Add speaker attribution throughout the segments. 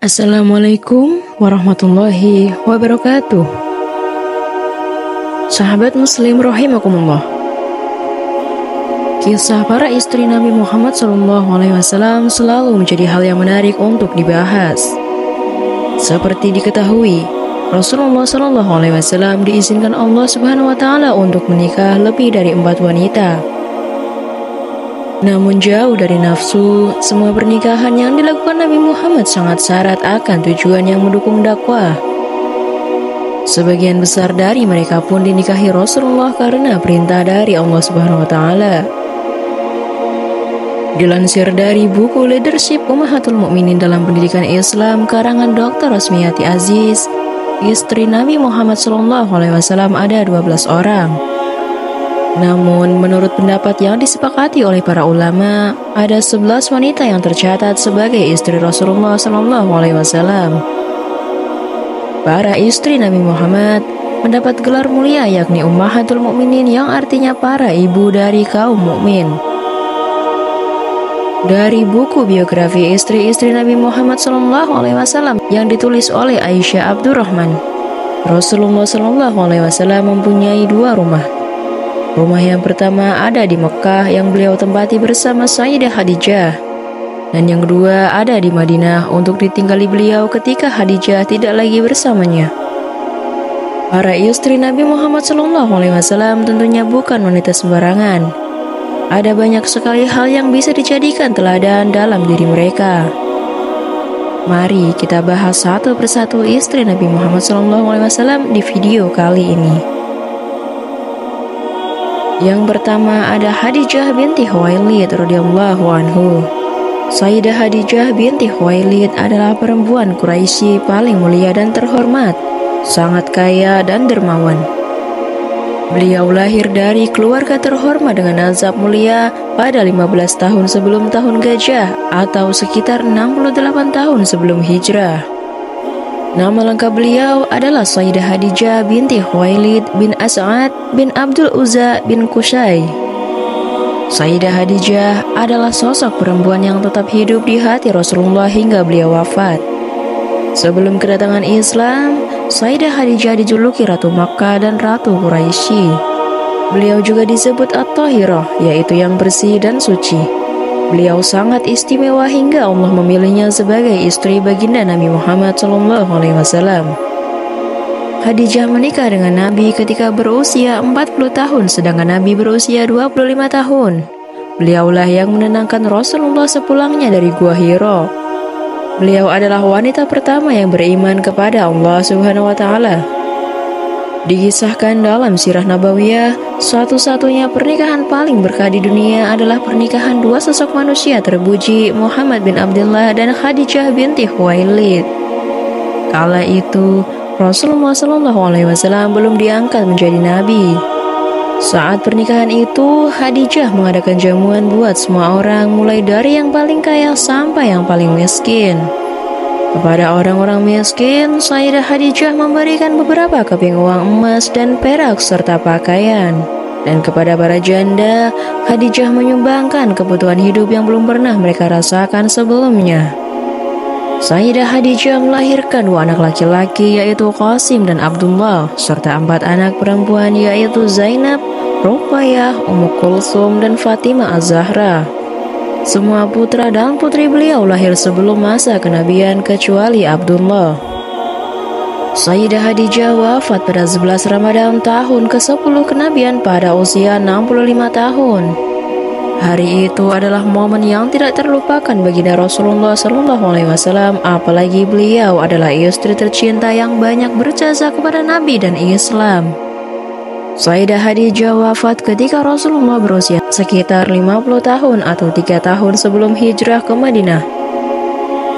Speaker 1: Assalamualaikum warahmatullahi wabarakatuh. Sahabat muslim rahimakumullah. Kisah para istri Nabi Muhammad SAW selalu menjadi hal yang menarik untuk dibahas. Seperti diketahui, Rasulullah SAW diizinkan Allah Subhanahu wa Ta'ala untuk menikah lebih dari 4 wanita. Namun jauh dari nafsu, semua pernikahan yang dilakukan Nabi Muhammad sangat syarat akan tujuan yang mendukung dakwah. Sebagian besar dari mereka pun dinikahi Rasulullah karena perintah dari Allah Subhanahu wa Ta'ala. Dilansir dari buku Leadership Ummahatul Mukminin dalam Pendidikan Islam karangan Dr. Rosmiyati Aziz, istri Nabi Muhammad SAW ada 12 orang. Namun, menurut pendapat yang disepakati oleh para ulama, ada 11 wanita yang tercatat sebagai istri Rasulullah SAW. Para istri Nabi Muhammad mendapat gelar mulia yakni Ummahatul Mukminin yang artinya para ibu dari kaum mukmin. Dari buku biografi istri-istri Nabi Muhammad SAW yang ditulis oleh Aisyah Abdurrahman, Rasulullah SAW mempunyai 2 rumah. Rumah yang pertama ada di Mekah yang beliau tempati bersama Sayyidah Khadijah, dan yang kedua ada di Madinah untuk ditinggali beliau ketika Khadijah tidak lagi bersamanya. Para istri Nabi Muhammad SAW tentunya bukan wanita sembarangan. Ada banyak sekali hal yang bisa dijadikan teladan dalam diri mereka. Mari kita bahas satu persatu istri Nabi Muhammad SAW di video kali ini. Yang pertama ada Khadijah binti Khuwailid radhiyallahu anhu. Sayyidah Khadijah binti Khuwailid adalah perempuan Quraisy paling mulia dan terhormat, sangat kaya dan dermawan. Beliau lahir dari keluarga terhormat dengan nazab mulia pada 15 tahun sebelum tahun gajah atau sekitar 68 tahun sebelum hijrah. Nama lengkap beliau adalah Sayyidah Khadijah binti Khuwailid bin As'ad bin Abdul Uzza bin Qusay. Sayyidah Khadijah adalah sosok perempuan yang tetap hidup di hati Rasulullah hingga beliau wafat. Sebelum kedatangan Islam, Sayyidah Khadijah dijuluki Ratu Makkah dan Ratu Quraisy. Beliau juga disebut At-Thahirah, yaitu yang bersih dan suci. Beliau sangat istimewa hingga Allah memilihnya sebagai istri baginda Nabi Muhammad SAW. Khadijah menikah dengan Nabi ketika berusia 40 tahun, sedangkan Nabi berusia 25 tahun. Beliaulah yang menenangkan Rasulullah sepulangnya dari Gua Hira. Beliau adalah wanita pertama yang beriman kepada Allah Subhanahu wa Ta'ala. Dikisahkan dalam Sirah Nabawiyah, satu-satunya pernikahan paling berkah di dunia adalah pernikahan 2 sosok manusia terpuji, Muhammad bin Abdullah dan Khadijah binti Khuwailid. Kala itu, Rasulullah SAW belum diangkat menjadi nabi. Saat pernikahan itu, Khadijah mengadakan jamuan buat semua orang, mulai dari yang paling kaya sampai yang paling miskin. Kepada orang-orang miskin, Sayyidah Khadijah memberikan beberapa keping uang emas dan perak serta pakaian. Dan kepada para janda, Khadijah menyumbangkan kebutuhan hidup yang belum pernah mereka rasakan sebelumnya. Sayyidah Khadijah melahirkan 2 anak laki-laki yaitu Qasim dan Abdullah, serta 4 anak perempuan yaitu Zainab, Ruqayyah, Ummu Kulsum, dan Fatimah Az-Zahra. Semua putra dan putri beliau lahir sebelum masa kenabian kecuali Abdullah. Sayyidah Khadijah wafat pada 11 Ramadan tahun ke-10 kenabian pada usia 65 tahun. Hari itu adalah momen yang tidak terlupakan baginda Rasulullah SAW, apalagi beliau adalah istri tercinta yang banyak berjasa kepada Nabi dan Islam. Sayyidah Khadijah wafat ketika Rasulullah berusia sekitar 50 tahun atau 3 tahun sebelum hijrah ke Madinah.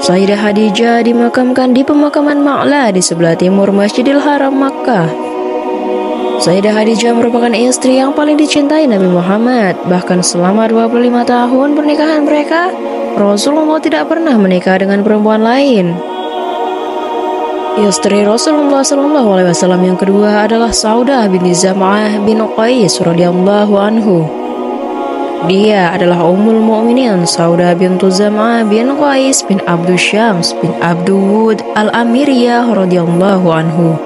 Speaker 1: Sayyidah Khadijah dimakamkan di pemakaman Ma'la di sebelah timur Masjidil Haram Makkah. Sayyidah Khadijah merupakan istri yang paling dicintai Nabi Muhammad. Bahkan selama 25 tahun pernikahan mereka, Rasulullah tidak pernah menikah dengan perempuan lain. Istri Rasulullah SAW yang kedua adalah Saudah binti Zam'ah bin Qais radhiyallahu anhu. Dia adalah Ummul Mukminin Saudah bintu Zam'ah bin Qais bin Abdul Syams bin Abdul Wud Al-Amiriyah radhiyallahu anhu.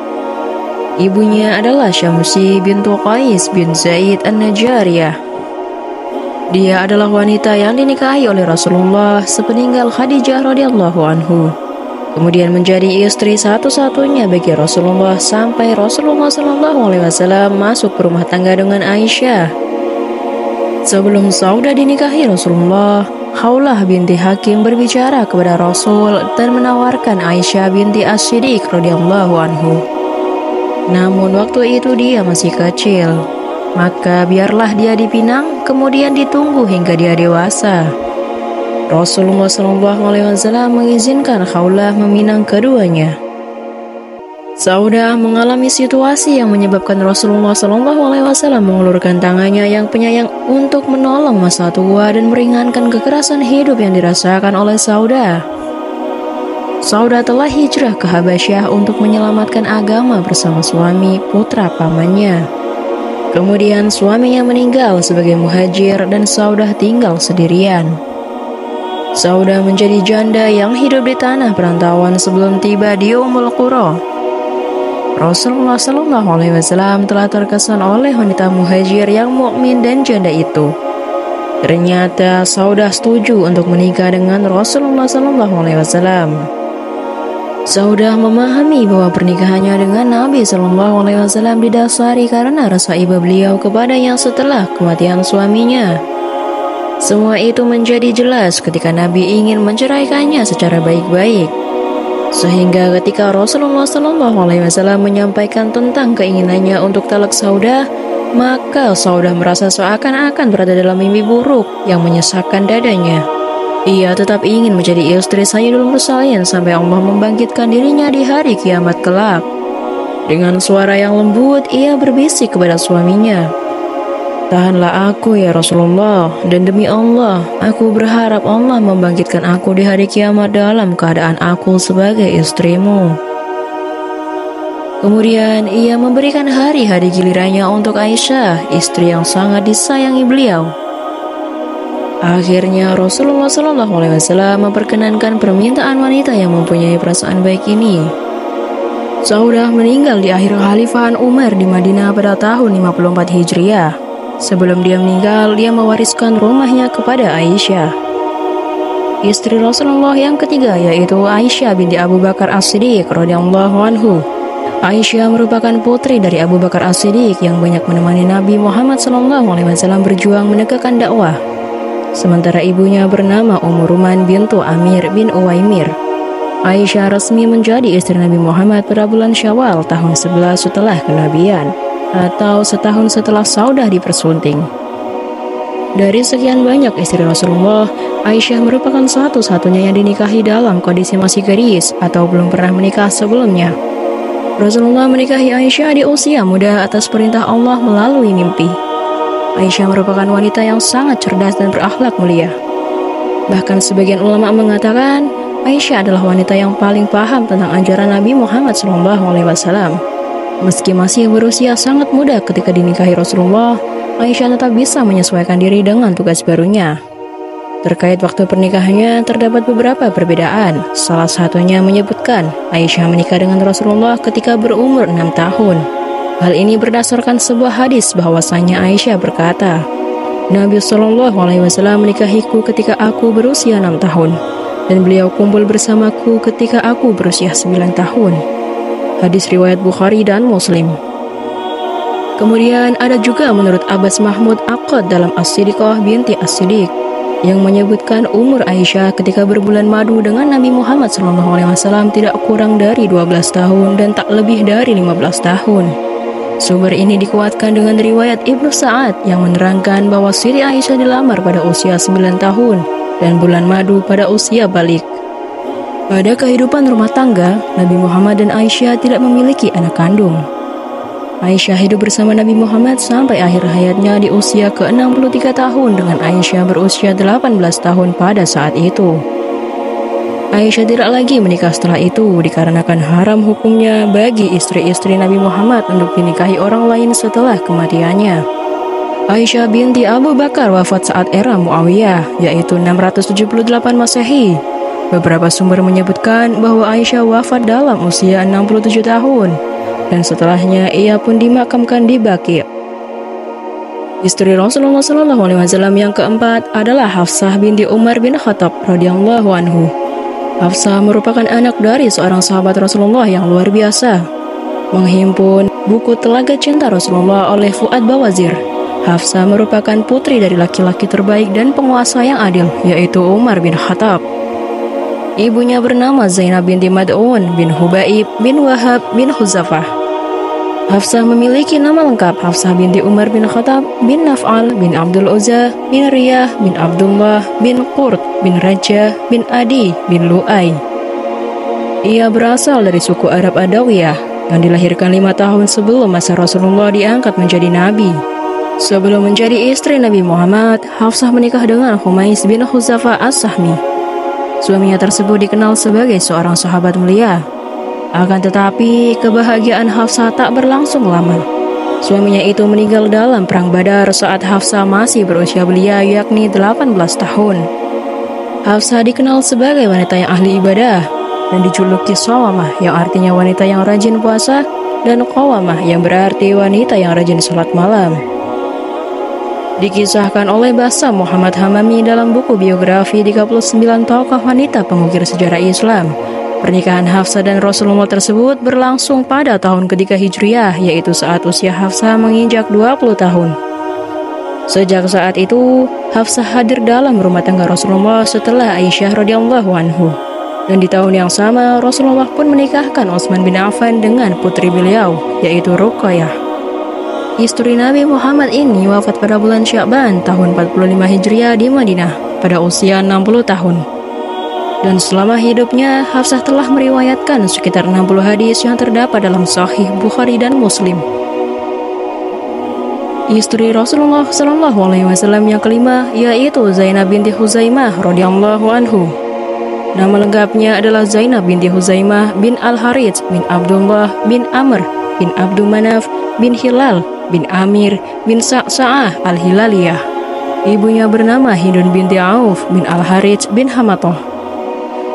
Speaker 1: Ibunya adalah Syamsi bintu Qais bin Zaid An-Najariyah. Dia adalah wanita yang dinikahi oleh Rasulullah sepeninggal Khadijah radhiyallahu anhu. Kemudian menjadi istri satu-satunya bagi Rasulullah sampai Rasulullah SAW masuk ke rumah tangga dengan Aisyah. Sebelum Saudah dinikahi Rasulullah, Khawlah binti Hakim berbicara kepada Rasul dan menawarkan Aisyah binti As-Siddiq radhiyallahu anhu. Namun waktu itu dia masih kecil, maka biarlah dia dipinang, kemudian ditunggu hingga dia dewasa. Rasulullah SAW mengizinkan Khawlah meminang keduanya. Saudah mengalami situasi yang menyebabkan Rasulullah SAW mengulurkan tangannya yang penyayang untuk menolong masa tua dan meringankan kekerasan hidup yang dirasakan oleh Saudah. Saudah telah hijrah ke Habasyah untuk menyelamatkan agama bersama suami putra pamannya. Kemudian suaminya meninggal sebagai muhajir dan Saudah tinggal sendirian. Saudah menjadi janda yang hidup di tanah perantauan sebelum tiba di Ummul Qura. Rasulullah SAW telah terkesan oleh wanita muhajir yang mukmin dan janda itu. Ternyata Saudah setuju untuk menikah dengan Rasulullah SAW. Saudah memahami bahwa pernikahannya dengan Nabi SAW didasari karena rasa iba beliau kepadanya setelah kematian suaminya. Semua itu menjadi jelas ketika Nabi ingin menceraikannya secara baik-baik. Sehingga ketika Rasulullah SAW menyampaikan tentang keinginannya untuk talak Saudah, maka Saudah merasa seakan-akan berada dalam mimpi buruk yang menyesakkan dadanya. Ia tetap ingin menjadi istri Sayyidul Mursalin sampai Allah membangkitkan dirinya di hari kiamat kelak. Dengan suara yang lembut, ia berbisik kepada suaminya, "Tahanlah aku ya Rasulullah, dan demi Allah, aku berharap Allah membangkitkan aku di hari kiamat dalam keadaan aku sebagai istrimu." Kemudian ia memberikan hari-hari gilirannya untuk Aisyah, istri yang sangat disayangi beliau. Akhirnya Rasulullah SAW memperkenankan permintaan wanita yang mempunyai perasaan baik ini. Saudah meninggal di akhir khalifahan Umar di Madinah pada tahun 54 Hijriah. Sebelum dia meninggal, dia mewariskan rumahnya kepada Aisyah. Istri Rasulullah yang ketiga yaitu Aisyah binti Abu Bakar As-Siddiq radhiyallahu anhu. Aisyah merupakan putri dari Abu Bakar As-Siddiq yang banyak menemani Nabi Muhammad SAW berjuang menegakkan dakwah. Sementara ibunya bernama Ummu Ruman bintu Amir bin Uwaimir. Aisyah resmi menjadi istri Nabi Muhammad pada bulan Syawal tahun 11 setelah kenabian, atau setahun setelah Saudah dipersunting. Dari sekian banyak istri Rasulullah, Aisyah merupakan satu-satunya yang dinikahi dalam kondisi masih gadis atau belum pernah menikah sebelumnya. Rasulullah menikahi Aisyah di usia muda atas perintah Allah melalui mimpi. Aisyah merupakan wanita yang sangat cerdas dan berakhlak mulia. Bahkan sebagian ulama mengatakan Aisyah adalah wanita yang paling paham tentang ajaran Nabi Muhammad SAW. Meski masih berusia sangat muda ketika dinikahi Rasulullah, Aisyah tetap bisa menyesuaikan diri dengan tugas barunya. Terkait waktu pernikahannya, terdapat beberapa perbedaan. Salah satunya menyebutkan Aisyah menikah dengan Rasulullah ketika berumur 6 tahun. Hal ini berdasarkan sebuah hadis bahwasanya Aisyah berkata, "Nabi SAW menikahiku ketika aku berusia 6 tahun, dan beliau kumpul bersamaku ketika aku berusia 9 tahun. Hadis riwayat Bukhari dan Muslim. Kemudian ada juga menurut Abbas Mahmud Aqad dalam As-Siddiqah binti As-Siddiq yang menyebutkan umur Aisyah ketika berbulan madu dengan Nabi Muhammad SAW tidak kurang dari 12 tahun dan tak lebih dari 15 tahun. Sumber ini dikuatkan dengan riwayat Ibnu Sa'ad yang menerangkan bahwa Siti Aisyah dilamar pada usia 9 tahun dan bulan madu pada usia balik. Pada kehidupan rumah tangga, Nabi Muhammad dan Aisyah tidak memiliki anak kandung. Aisyah hidup bersama Nabi Muhammad sampai akhir hayatnya di usia ke-63 tahun dengan Aisyah berusia 18 tahun pada saat itu. Aisyah tidak lagi menikah setelah itu dikarenakan haram hukumnya bagi istri-istri Nabi Muhammad untuk dinikahi orang lain setelah kematiannya. Aisyah binti Abu Bakar wafat saat era Muawiyah, yaitu 678 Masehi. Beberapa sumber menyebutkan bahwa Aisyah wafat dalam usia 67 tahun, dan setelahnya ia pun dimakamkan di Baqi'. Istri Rasulullah SAW yang keempat adalah Hafsah binti Umar bin Khattab radhiyallahu anhu. Hafsah merupakan anak dari seorang sahabat Rasulullah yang luar biasa. Menghimpun buku Telaga Cinta Rasulullah oleh Fuad Bawazir, Hafsah merupakan putri dari laki-laki terbaik dan penguasa yang adil, yaitu Umar bin Khattab. Ibunya bernama Zainab binti Mad'un bin Hubaib bin Wahab bin Huzafah. Hafsah memiliki nama lengkap Hafsah binti Umar bin Khattab bin Naf'al bin Abdul Uzza bin Riyah bin Abdullah bin Qurt bin Raja bin Adi bin Lu'ay. Ia berasal dari suku Arab Adawiyah yang dilahirkan 5 tahun sebelum masa Rasulullah diangkat menjadi nabi. Sebelum menjadi istri Nabi Muhammad, Hafsah menikah dengan Khumais bin Huzafah As-Sahmi. Suaminya tersebut dikenal sebagai seorang sahabat mulia. Akan tetapi, kebahagiaan Hafsah tak berlangsung lama. Suaminya itu meninggal dalam Perang Badar saat Hafsah masih berusia belia, yakni 18 tahun. Hafsah dikenal sebagai wanita yang ahli ibadah dan dijuluki Shawamah, yang artinya wanita yang rajin puasa, dan Qawamah yang berarti wanita yang rajin sholat malam. Dikisahkan oleh Bassam Muhammad Hamami dalam buku biografi 39 tokoh wanita pengukir sejarah Islam, pernikahan Hafsah dan Rasulullah tersebut berlangsung pada tahun ketiga Hijriah, yaitu saat usia Hafsah menginjak 20 tahun. Sejak saat itu, Hafsah hadir dalam rumah tangga Rasulullah setelah Aisyah radhiyallahu anhu. Dan di tahun yang sama, Rasulullah pun menikahkan Utsman bin Affan dengan putri beliau, yaitu Ruqayyah. Istri Nabi Muhammad ini wafat pada bulan Sya'ban tahun 45 Hijriah di Madinah pada usia 60 tahun. Dan selama hidupnya, Hafsah telah meriwayatkan sekitar 60 hadis yang terdapat dalam Sahih Bukhari dan Muslim. Istri Rasulullah SAW yang kelima yaitu Zainab binti Huzaimah radhiyallahu anhu. Nama lengkapnya adalah Zainab binti Huzaimah bin Al-Harits bin Abdullah bin Amr bin Abdul Manaf bin Hilal bin Amir bin Sa'sa'ah Al-Hilaliyah. Ibunya bernama Hindun binti Auf bin Al-Harits bin Hamatoh.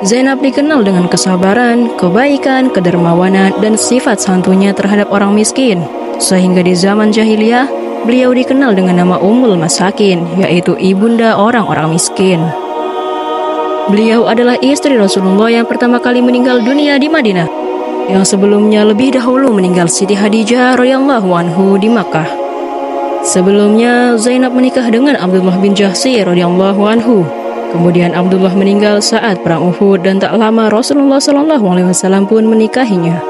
Speaker 1: Zainab dikenal dengan kesabaran, kebaikan, kedermawanan, dan sifat santunya terhadap orang miskin, sehingga di zaman jahiliyah, beliau dikenal dengan nama Ummul Masakin, yaitu ibunda orang-orang miskin. Beliau adalah istri Rasulullah yang pertama kali meninggal dunia di Madinah, yang sebelumnya lebih dahulu meninggal Siti Khadijah radhiyallahu anhu di Makkah. Sebelumnya, Zainab menikah dengan Abdullah bin Jahsy radhiyallahu anhu. Kemudian Abdullah meninggal saat perang Uhud dan tak lama Rasulullah SAW pun menikahinya.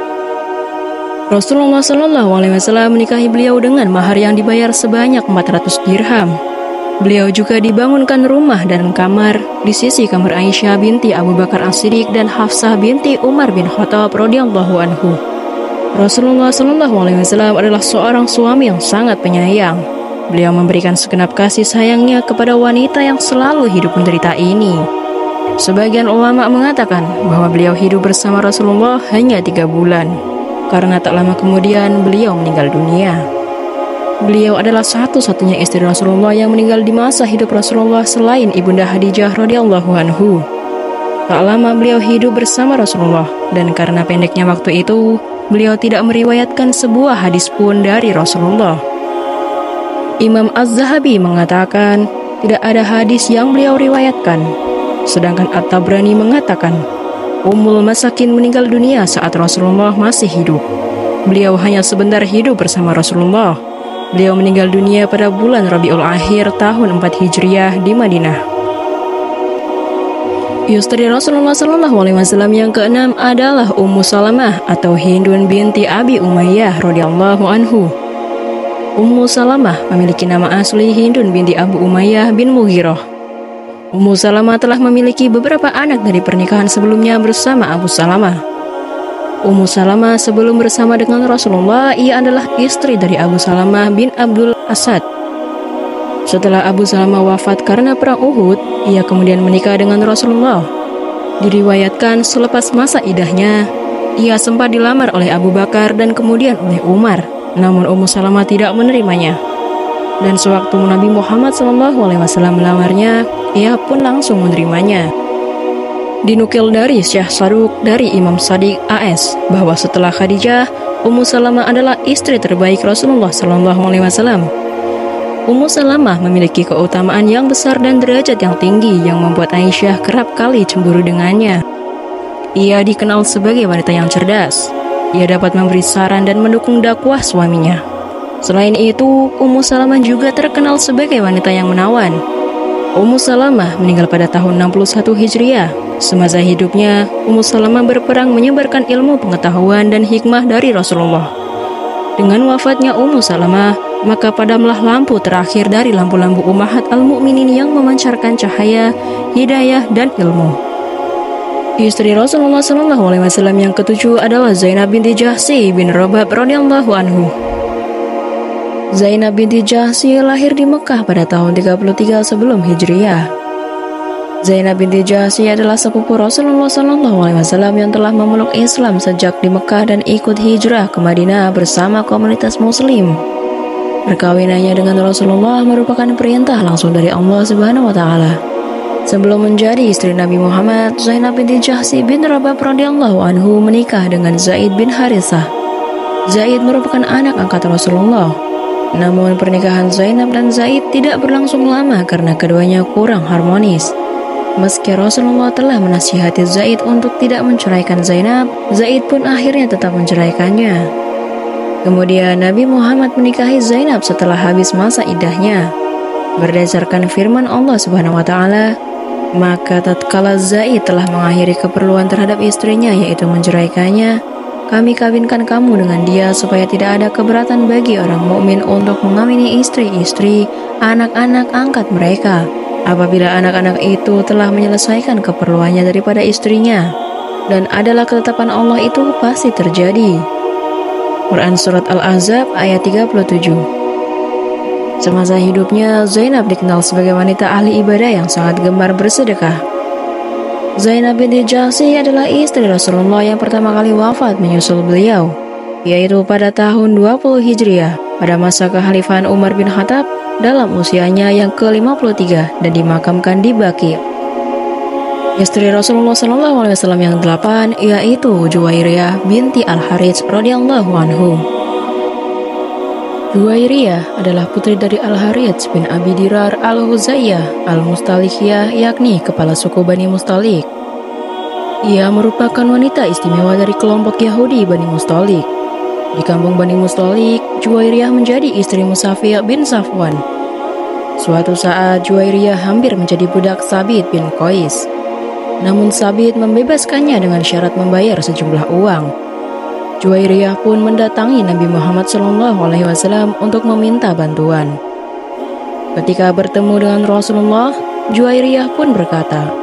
Speaker 1: Rasulullah SAW menikahi beliau dengan mahar yang dibayar sebanyak 400 dirham. Beliau juga dibangunkan rumah dan kamar di sisi kamar Aisyah binti Abu Bakar As-Siddiq dan Hafsah binti Umar bin Khattab radhiyallahu anhu. Rasulullah SAW adalah seorang suami yang sangat penyayang. Beliau memberikan segenap kasih sayangnya kepada wanita yang selalu hidup menderita ini. Sebagian ulama mengatakan bahwa beliau hidup bersama Rasulullah hanya 3 bulan, karena tak lama kemudian beliau meninggal dunia. Beliau adalah satu-satunya istri Rasulullah yang meninggal di masa hidup Rasulullah selain Ibunda Khadijah radhiyallahu anhu. Tak lama beliau hidup bersama Rasulullah, dan karena pendeknya waktu itu, beliau tidak meriwayatkan sebuah hadis pun dari Rasulullah. Imam Az-Zahabi mengatakan tidak ada hadis yang beliau riwayatkan. Sedangkan At-Tabrani mengatakan Ummul Masakin meninggal dunia saat Rasulullah masih hidup. Beliau hanya sebentar hidup bersama Rasulullah. Beliau meninggal dunia pada bulan Rabiul Akhir tahun 4 Hijriah di Madinah. Istri Rasulullah SAW yang keenam adalah Ummu Salamah atau Hindun binti Abi Umayyah radhiyallahu anhu. Ummu Salamah memiliki nama asli Hindun binti Abu Umayyah bin Mughirah. Ummu Salamah telah memiliki beberapa anak dari pernikahan sebelumnya bersama Abu Salamah. Ummu Salamah sebelum bersama dengan Rasulullah, ia adalah istri dari Abu Salamah bin Abdul Asad. Setelah Abu Salamah wafat karena perang Uhud, ia kemudian menikah dengan Rasulullah. Diriwayatkan selepas masa idahnya, ia sempat dilamar oleh Abu Bakar dan kemudian oleh Umar. Namun Ummu Salamah tidak menerimanya. Dan sewaktu Nabi Muhammad SAW melamarnya, ia pun langsung menerimanya. Dinukil dari Syekh Saduq dari Imam Shadiq AS bahwa setelah Khadijah, Ummu Salamah adalah istri terbaik Rasulullah SAW. Ummu Salamah memiliki keutamaan yang besar dan derajat yang tinggi yang membuat Aisyah kerap kali cemburu dengannya. Ia dikenal sebagai wanita yang cerdas. Ia dapat memberi saran dan mendukung dakwah suaminya. Selain itu, Ummu Salamah juga terkenal sebagai wanita yang menawan. Ummu Salamah meninggal pada tahun 61 Hijriah. Semasa hidupnya, Ummu Salamah berperang menyebarkan ilmu pengetahuan dan hikmah dari Rasulullah. Dengan wafatnya Ummu Salamah, maka padamlah lampu terakhir dari lampu-lampu ummahat al-mu'minin yang memancarkan cahaya, hidayah, dan ilmu. Istri Rasulullah SAW yang ketujuh adalah Zainab binti Jahsy bin Rabab radhiyallahu anhu. Zainab binti Jahsy lahir di Mekah pada tahun 33 sebelum Hijriah. Zainab binti Jahsy adalah sepupu Rasulullah SAW yang telah memeluk Islam sejak di Mekah dan ikut hijrah ke Madinah bersama komunitas Muslim. Perkawinannya dengan Rasulullah merupakan perintah langsung dari Allah Subhanahu wa Ta'ala. Sebelum menjadi istri Nabi Muhammad, Zainab binti Jahsy bin Rabab radhiyallahu anhu menikah dengan Zaid bin Harithah. Zaid merupakan anak angkat Rasulullah. Namun pernikahan Zainab dan Zaid tidak berlangsung lama karena keduanya kurang harmonis. Meski Rasulullah telah menasihati Zaid untuk tidak menceraikan Zainab, Zaid pun akhirnya tetap menceraikannya. Kemudian Nabi Muhammad menikahi Zainab setelah habis masa iddahnya. Berdasarkan firman Allah Subhanahu wa Ta'ala, maka tatkala Zaid telah mengakhiri keperluan terhadap istrinya yaitu menceraikannya, kami kawinkan kamu dengan dia supaya tidak ada keberatan bagi orang mukmin untuk mengamini istri-istri, anak-anak angkat mereka, apabila anak-anak itu telah menyelesaikan keperluannya daripada istrinya, dan adalah ketetapan Allah itu pasti terjadi. Quran Surat Al-Ahzab ayat 37. Semasa hidupnya, Zainab dikenal sebagai wanita ahli ibadah yang sangat gemar bersedekah. Zainab binti Jahsy adalah istri Rasulullah yang pertama kali wafat menyusul beliau, yaitu pada tahun 20 Hijriah, pada masa kekhalifahan Umar bin Khattab dalam usianya yang ke-53 dan dimakamkan di Baqi'. Istri Rasulullah SAW yang ke-8 yaitu Juwairiyah binti Al-Harits radhiyallahu anhu. Juwairiyah adalah putri dari Al-Harits bin Abi Dirar Al-Huzayyah Al-Mustalikiyah, yakni kepala suku Bani Mustalik. Ia merupakan wanita istimewa dari kelompok Yahudi Bani Mustalik. Di kampung Bani Mustalik, Juwairiyah menjadi istri Musafi' bin Safwan. Suatu saat Juwairiyah hampir menjadi budak Sabit bin Qais. Namun Sabit membebaskannya dengan syarat membayar sejumlah uang. Juwairiyah pun mendatangi Nabi Muhammad SAW untuk meminta bantuan. Ketika bertemu dengan Rasulullah, Juwairiyah pun berkata,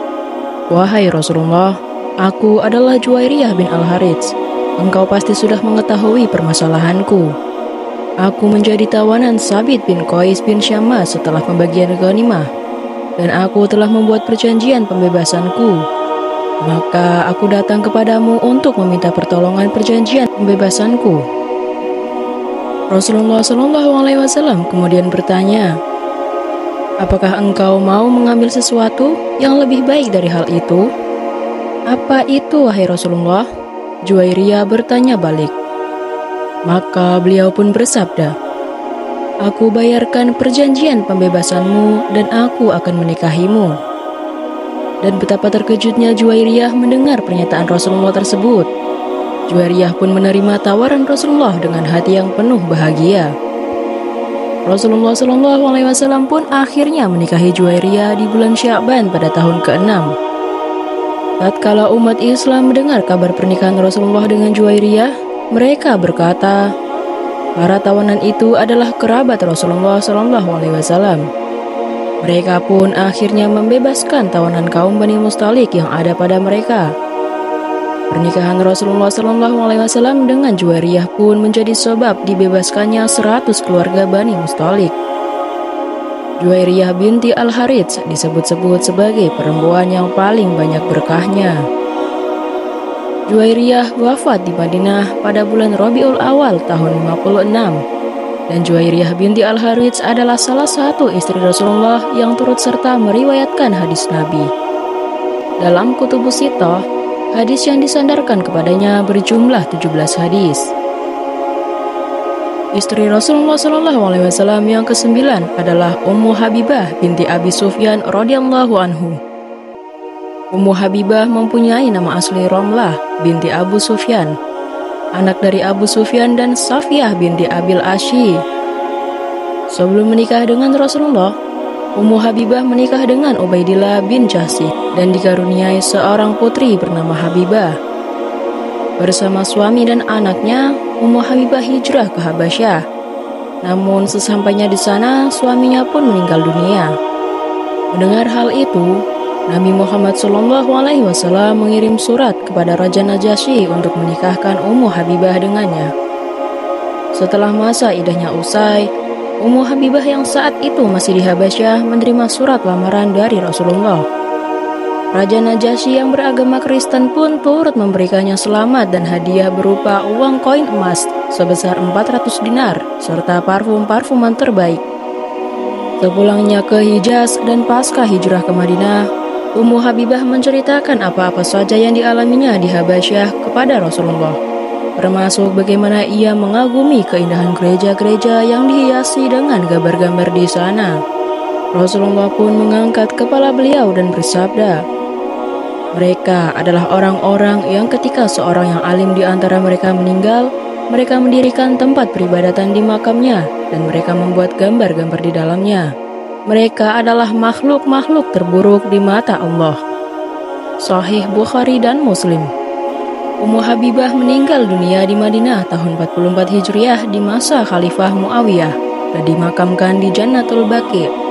Speaker 1: "Wahai Rasulullah, aku adalah Juwairiyah bin Al-Harits. Engkau pasti sudah mengetahui permasalahanku. Aku menjadi tawanan Sabit bin Qais bin Syammas setelah pembagian ghanimah, dan aku telah membuat perjanjian pembebasanku. Maka aku datang kepadamu untuk meminta pertolongan perjanjian pembebasanku." Rasulullah SAW kemudian bertanya, "Apakah engkau mau mengambil sesuatu yang lebih baik dari hal itu?" "Apa itu, wahai Rasulullah?" Juwairiyah bertanya balik. Maka beliau pun bersabda, "Aku bayarkan perjanjian pembebasanmu dan aku akan menikahimu." Dan betapa terkejutnya Juwairiyah mendengar pernyataan Rasulullah tersebut. Juwairiyah pun menerima tawaran Rasulullah dengan hati yang penuh bahagia. Rasulullah SAW pun akhirnya menikahi Juwairiyah di bulan Sya'ban pada tahun ke-6. Tatkala umat Islam mendengar kabar pernikahan Rasulullah dengan Juwairiyah, mereka berkata, para tawanan itu adalah kerabat Rasulullah SAW. Mereka pun akhirnya membebaskan tawanan kaum Bani Mustalik yang ada pada mereka. Pernikahan Rasulullah SAW dengan Juwairiyah pun menjadi sebab dibebaskannya 100 keluarga Bani Mustalik. Juwairiyah binti Al-Harits disebut-sebut sebagai perempuan yang paling banyak berkahnya. Juwairiyah wafat di Madinah pada bulan Rabiul Awal tahun 56. dan Juwairiyah binti Al-Harits adalah salah satu istri Rasulullah yang turut serta meriwayatkan hadis Nabi. Dalam Kutubus Sittah, hadis yang disandarkan kepadanya berjumlah 17 hadis. Istri Rasulullah SAW yang ke-9 adalah Ummu Habibah binti Abi Sufyan radhiyallahu anhu. Ummu Habibah mempunyai nama asli Romlah binti Abu Sufyan, anak dari Abu Sufyan dan Safiyah binti Abil Asyi. Sebelum menikah dengan Rasulullah, Ummu Habibah menikah dengan Ubaidillah bin Jahsy dan dikaruniai seorang putri bernama Habibah. Bersama suami dan anaknya, Ummu Habibah hijrah ke Habasyah. Namun sesampainya di sana, suaminya pun meninggal dunia. Mendengar hal itu, Nabi Muhammad SAW mengirim surat kepada Raja Najasyi untuk menikahkan Ummu Habibah dengannya. Setelah masa iddahnya usai, Ummu Habibah yang saat itu masih di Habasyah menerima surat lamaran dari Rasulullah. Raja Najasyi yang beragama Kristen pun turut memberikannya selamat dan hadiah berupa uang koin emas sebesar 400 dinar serta parfum-parfuman terbaik. Sepulangnya ke Hijaz dan pasca hijrah ke Madinah, Ummu Habibah menceritakan apa-apa saja yang dialaminya di Habasyah kepada Rasulullah, termasuk bagaimana ia mengagumi keindahan gereja-gereja yang dihiasi dengan gambar-gambar di sana. Rasulullah pun mengangkat kepala beliau dan bersabda, "Mereka adalah orang-orang yang ketika seorang yang alim di antara mereka meninggal, mereka mendirikan tempat peribadatan di makamnya dan mereka membuat gambar-gambar di dalamnya. Mereka adalah makhluk-makhluk terburuk di mata Allah." Sahih Bukhari dan Muslim. Ummu Habibah meninggal dunia di Madinah tahun 44 Hijriah di masa Khalifah Muawiyah dan dimakamkan di Jannatul Baqi.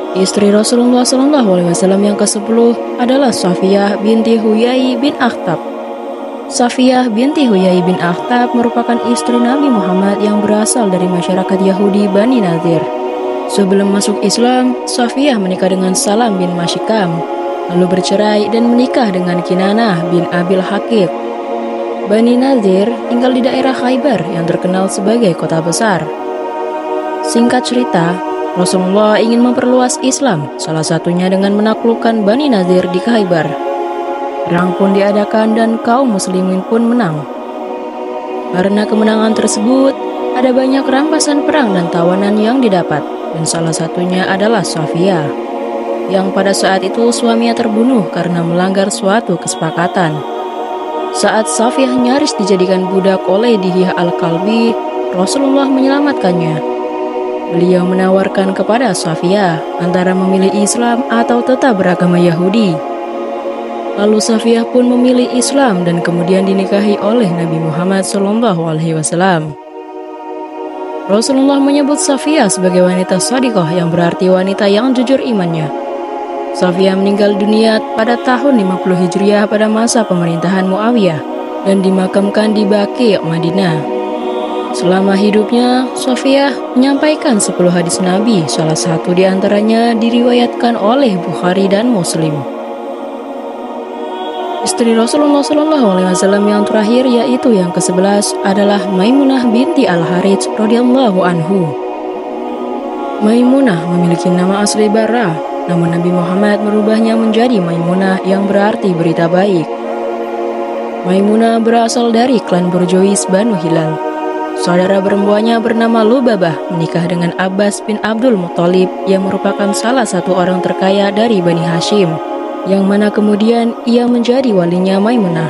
Speaker 1: Istri Rasulullah SAW yang ke-10 adalah Safiyah binti Huyai bin Akhtab. Safiyah binti Huyai bin Akhtab merupakan istri Nabi Muhammad yang berasal dari masyarakat Yahudi Bani Nadir. Sebelum masuk Islam, Safiyah menikah dengan Salam bin Masyikam, lalu bercerai dan menikah dengan Kinanah bin Abil Hakik. Bani Nadir tinggal di daerah Khaybar yang terkenal sebagai kota besar. Singkat cerita, Rasulullah ingin memperluas Islam, salah satunya dengan menaklukkan Bani Nadir di Khaybar. Perang pun diadakan dan kaum muslimin pun menang. Karena kemenangan tersebut, ada banyak rampasan perang dan tawanan yang didapat, dan salah satunya adalah Safiyah, yang pada saat itu suaminya terbunuh karena melanggar suatu kesepakatan. Saat Safiyah nyaris dijadikan budak oleh Dihyah Al-Kalbi, Rasulullah menyelamatkannya. Beliau menawarkan kepada Safiyah antara memilih Islam atau tetap beragama Yahudi. Lalu Safiyah pun memilih Islam dan kemudian dinikahi oleh Nabi Muhammad SAW. Rasulullah menyebut Safiyah sebagai wanita shadiqah yang berarti wanita yang jujur imannya. Safiyah meninggal dunia pada tahun 50 Hijriah pada masa pemerintahan Muawiyah dan dimakamkan di Baqi, Madinah. Selama hidupnya, Safiyah menyampaikan 10 hadis Nabi, salah satu di antaranya diriwayatkan oleh Bukhari dan Muslim. Istri Rasulullah SAW yang terakhir yaitu yang ke-11 adalah Maimunah binti Al-Harits radhiyallahu anhu. Maimunah memiliki nama asli Barra, namun Nabi Muhammad merubahnya menjadi Maimunah yang berarti berita baik. Maimunah berasal dari klan Burjois Banu Hilal. Saudara perempuannya bernama Lubabah menikah dengan Abbas bin Abdul Muttalib yang merupakan salah satu orang terkaya dari Bani Hashim, yang mana kemudian ia menjadi walinya Maimunah.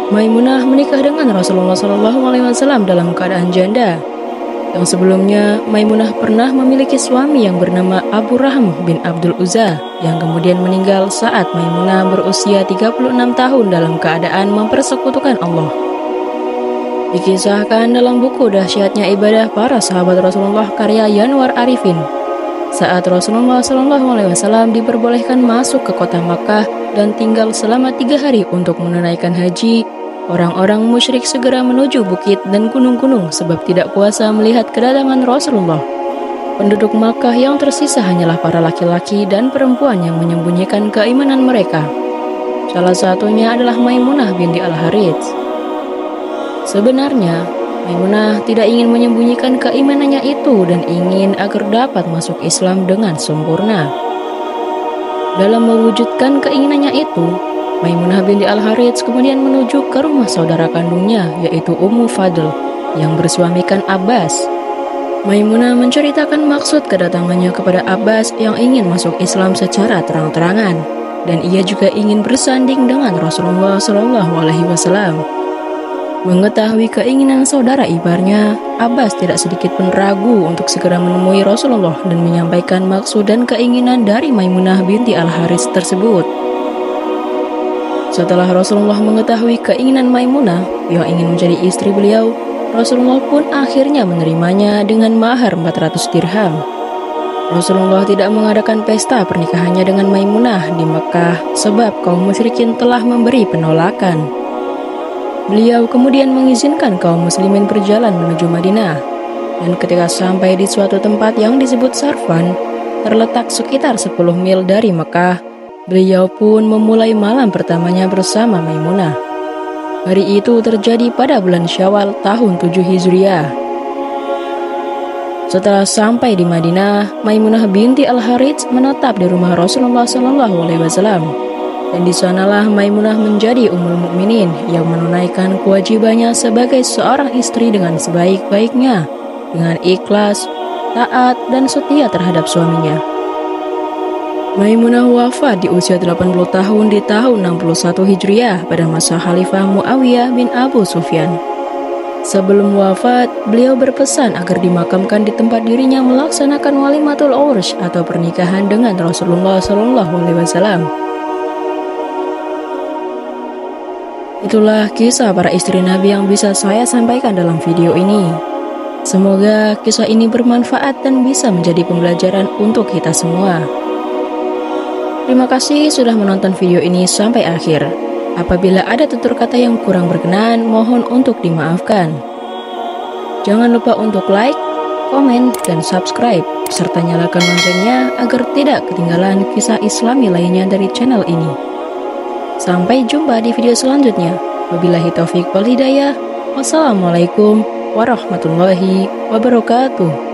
Speaker 1: Maimunah menikah dengan Rasulullah SAW dalam keadaan janda. Yang sebelumnya, Maimunah pernah memiliki suami yang bernama Abu Rahm bin Abdul Uzza, yang kemudian meninggal saat Maimunah berusia 36 tahun dalam keadaan mempersekutukan Allah. Dikisahkan dalam buku Dahsyatnya Ibadah Para Sahabat Rasulullah karya Yanwar Arifin, saat Rasulullah SAW diperbolehkan masuk ke kota Makkah dan tinggal selama 3 hari untuk menunaikan haji, orang-orang musyrik segera menuju bukit dan gunung-gunung sebab tidak kuasa melihat kedatangan Rasulullah. Penduduk Makkah yang tersisa hanyalah para laki-laki dan perempuan yang menyembunyikan keimanan mereka. Salah satunya adalah Maimunah binti Al-Harits. Sebenarnya, Maimunah tidak ingin menyembunyikan keimanannya itu dan ingin agar dapat masuk Islam dengan sempurna. Dalam mewujudkan keinginannya itu, Maimunah binti Al-Harits kemudian menuju ke rumah saudara kandungnya, yaitu Ummu Fadl, yang bersuamikan Abbas. Maimunah menceritakan maksud kedatangannya kepada Abbas yang ingin masuk Islam secara terang-terangan, dan ia juga ingin bersanding dengan Rasulullah SAW. Mengetahui keinginan saudara iparnya, Abbas tidak sedikit pun ragu untuk segera menemui Rasulullah dan menyampaikan maksud dan keinginan dari Maimunah binti Al-Harits tersebut. Setelah Rasulullah mengetahui keinginan Maimunah yang ingin menjadi istri beliau, Rasulullah pun akhirnya menerimanya dengan mahar 400 dirham. Rasulullah tidak mengadakan pesta pernikahannya dengan Maimunah di Mekah sebab kaum musyrikin telah memberi penolakan. Beliau kemudian mengizinkan kaum muslimin berjalan menuju Madinah, dan ketika sampai di suatu tempat yang disebut Sarfan, terletak sekitar 10 mil dari Mekah, beliau pun memulai malam pertamanya bersama Maimunah. Hari itu terjadi pada bulan Syawal tahun 7 Hijriah. Setelah sampai di Madinah, Maimunah binti Al-Harits menetap di rumah Rasulullah SAW. Dan di sanalah Maimunah menjadi Ummul Mukminin yang menunaikan kewajibannya sebagai seorang istri dengan sebaik-baiknya, dengan ikhlas, taat, dan setia terhadap suaminya. Maimunah wafat di usia 80 tahun di tahun 61 Hijriah pada masa Khalifah Muawiyah bin Abu Sufyan. Sebelum wafat, beliau berpesan agar dimakamkan di tempat dirinya melaksanakan walimatul ursh atau pernikahan dengan Rasulullah SAW. Itulah kisah para istri Nabi yang bisa saya sampaikan dalam video ini. Semoga kisah ini bermanfaat dan bisa menjadi pembelajaran untuk kita semua. Terima kasih sudah menonton video ini sampai akhir. Apabila ada tutur kata yang kurang berkenan, mohon untuk dimaafkan. Jangan lupa untuk like, komen, dan subscribe, serta nyalakan loncengnya agar tidak ketinggalan kisah Islami lainnya dari channel ini. Sampai jumpa di video selanjutnya. Wabillahi taufik wal hidayah. Wassalamualaikum warahmatullahi wabarakatuh.